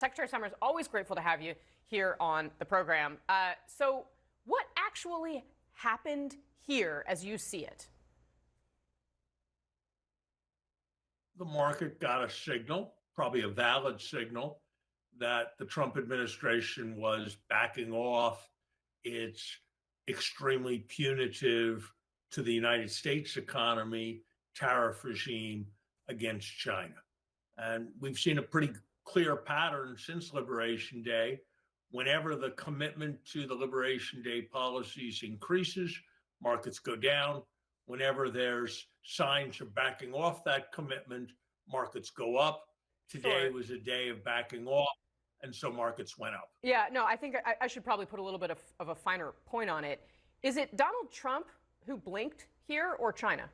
Secretary Summers, always grateful to have you here on the program. So what actually happened here as you see it? The market got a signal, probably a valid signal, that the Trump administration was backing off its extremely punitive to the United States economy tariff regime against China. And we've seen a pretty clear pattern since Liberation Day. Whenever the commitment to the Liberation Day policies increases, markets go down. Whenever there's signs of backing off that commitment, markets go up. Today Sure. was a day of backing off, and so markets went up. Yeah, no, I think I should probably put a little bit of a finer point on it. Is it Donald Trump who blinked here or China?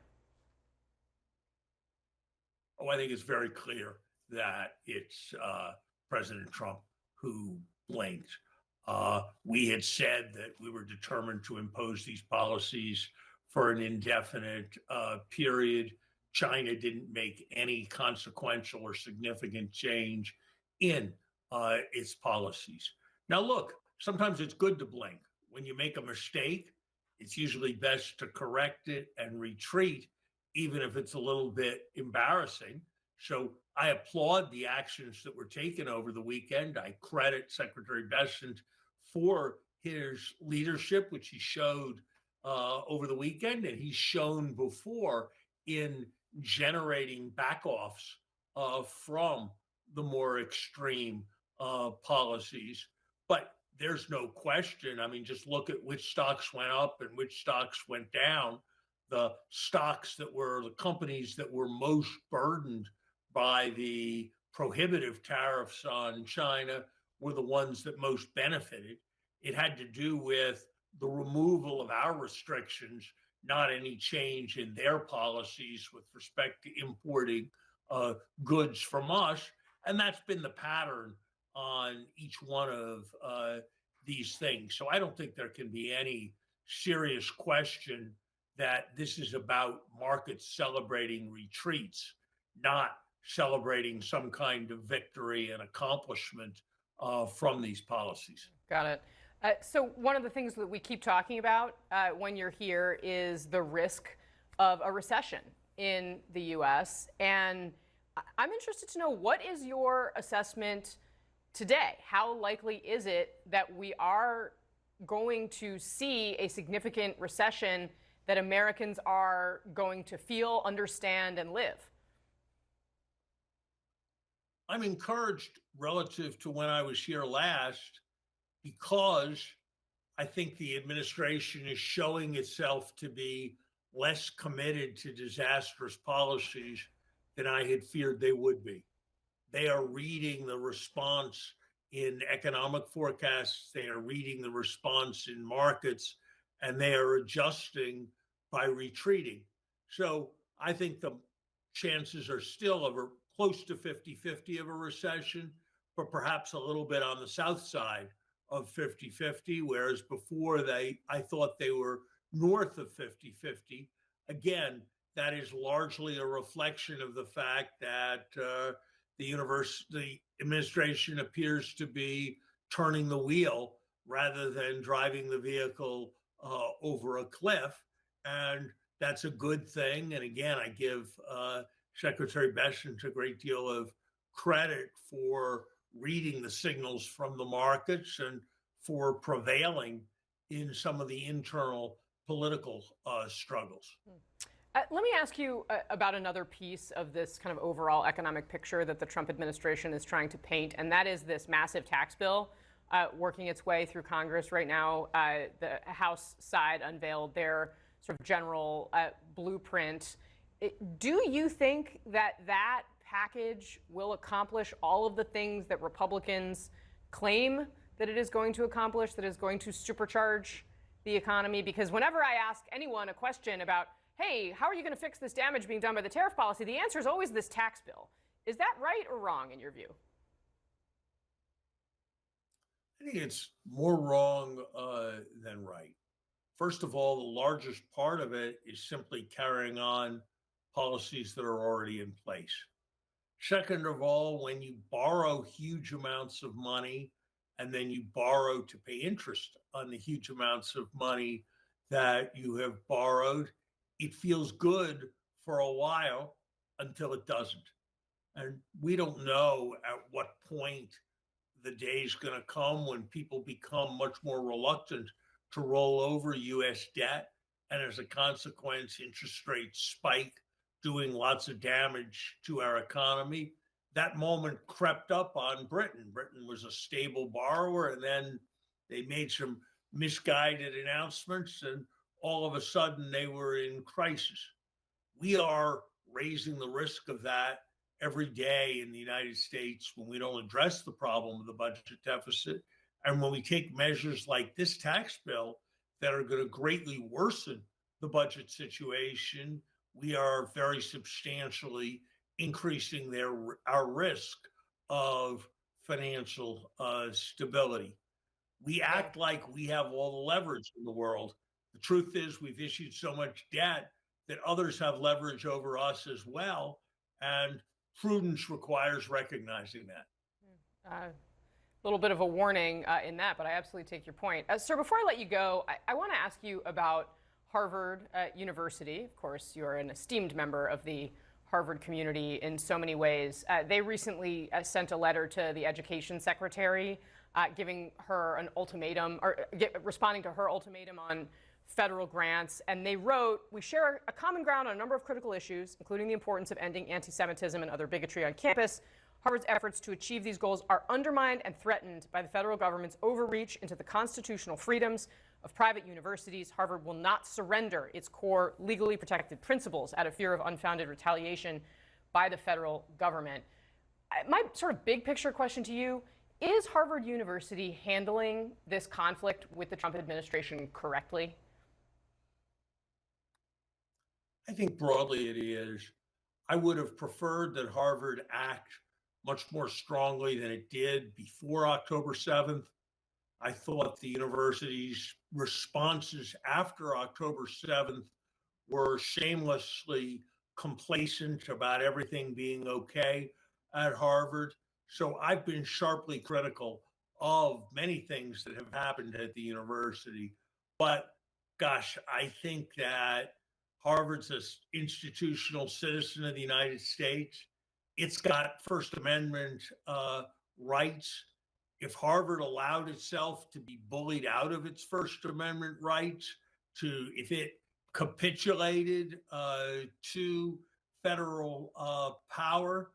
Oh, I think it's very clear that it's President Trump who blinked. We had said that we were determined to impose these policies for an indefinite period. China didn't make any consequential or significant change in its policies. Now, look, sometimes it's good to blink. When you make a mistake, it's usually best to correct it and retreat, even if it's a little bit embarrassing. So I applaud the actions that were taken over the weekend. I credit Secretary Bessent for his leadership, which he showed over the weekend, and he's shown before in generating backoffs from the more extreme policies. But there's no question. I mean, just look at which stocks went up and which stocks went down. The stocks that were the companies that were most burdened by the prohibitive tariffs on China were the ones that most benefited. It had to do with the removal of our restrictions, not any change in their policies with respect to importing goods from us. And that's been the pattern on each one of these things. So I don't think there can be any serious question that this is about markets celebrating retreats, not celebrating some kind of victory and accomplishment from these policies. Got it. So one of the things that we keep talking about when you're here is the risk of a recession in the U.S. And I'm interested to know, what is your assessment today? How likely is it that we are going to see a significant recession that Americans are going to feel, understand, and live? I'm encouraged relative to when I was here last, because I think the administration is showing itself to be less committed to disastrous policies than I had feared they would be. They are reading the response in economic forecasts, they are reading the response in markets, and they are adjusting by retreating. So I think the chances are still of close to 50-50 of a recession, but perhaps a little bit on the south side of 50-50, whereas before I thought they were north of 50-50. Again, that is largely a reflection of the fact that the administration appears to be turning the wheel rather than driving the vehicle over a cliff. And that's a good thing. And again, I give Secretary Bessent a great deal of credit for reading the signals from the markets and for prevailing in some of the internal political struggles. Let me ask you about another piece of this kind of overall economic picture that the Trump administration is trying to paint, and that is this massive tax bill working its way through Congress right now. The House side unveiled their sort of general blueprint. Do you think that that package will accomplish all of the things that Republicans claim that it is going to accomplish, that is going to supercharge the economy? Because whenever I ask anyone a question about, hey, how are you going to fix this damage being done by the tariff policy, the answer is always this tax bill. Is that right or wrong in your view? I think it's more wrong than right. First of all, the largest part of it is simply carrying on policies that are already in place. Second of all, when you borrow huge amounts of money and then you borrow to pay interest on the huge amounts of money that you have borrowed, it feels good for a while until it doesn't. And we don't know at what point the day is going to come when people become much more reluctant to roll over US debt. And as a consequence, interest rates spike, doing lots of damage to our economy. That moment crept up on Britain. Britain was a stable borrower, and then they made some misguided announcements, and all of a sudden they were in crisis. We are raising the risk of that every day in the United States when we don't address the problem of the budget deficit. And when we take measures like this tax bill that are going to greatly worsen the budget situation, we are very substantially increasing our risk of financial stability. We act like we have all the leverage in the world. The truth is, we've issued so much debt that others have leverage over us as well. And prudence requires recognizing that. A little bit of a warning in that, but I absolutely take your point. Sir, before I let you go, I want to ask you about Harvard University. Of course, you're an esteemed member of the Harvard community in so many ways. They recently sent a letter to the education secretary giving her an ultimatum, or responding to her ultimatum on federal grants. And they wrote, "We share a common ground on a number of critical issues, including the importance of ending anti-Semitism and other bigotry on campus. Harvard's efforts to achieve these goals are undermined and threatened by the federal government's overreach into the constitutional freedoms of private universities. Harvard will not surrender its core legally protected principles out of fear of unfounded retaliation by the federal government." My sort of big picture question to you, is Harvard University handling this conflict with the Trump administration correctly? I think broadly it is. I would have preferred that Harvard act much more strongly than it did before October 7th. I thought the university's responses after October 7th were shamelessly complacent about everything being okay at Harvard. So I've been sharply critical of many things that have happened at the university. But gosh, I think that Harvard's an institutional citizen of the United States. It's got First Amendment rights. If Harvard allowed itself to be bullied out of its First Amendment rights, if it capitulated to federal power,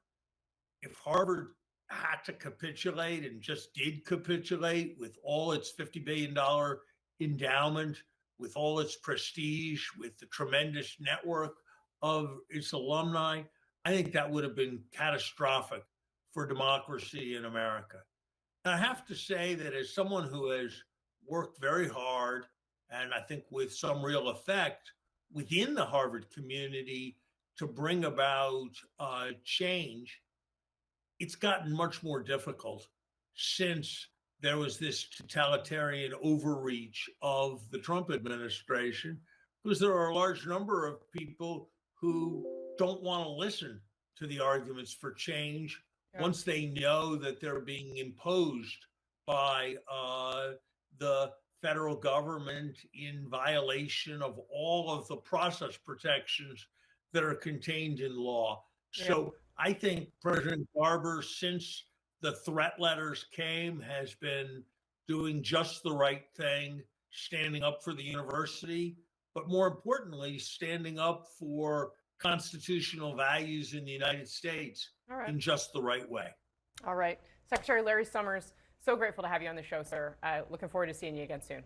if Harvard had to capitulate and just did capitulate with all its $50 billion endowment, with all its prestige, with the tremendous network of its alumni, I think that would have been catastrophic for democracy in America. And I have to say that as someone who has worked very hard, and I think with some real effect within the Harvard community to bring about change, it's gotten much more difficult since there was this totalitarian overreach of the Trump administration, because there are a large number of people who don't want to listen to the arguments for change once they know that they're being imposed by the federal government in violation of all of the process protections that are contained in law. So I think President Barber, since the threat letters came, has been doing just the right thing, standing up for the university, but more importantly, standing up for constitutional values in the United States in just the right way. All right. Secretary Larry Summers, so grateful to have you on the show, sir. Looking forward to seeing you again soon.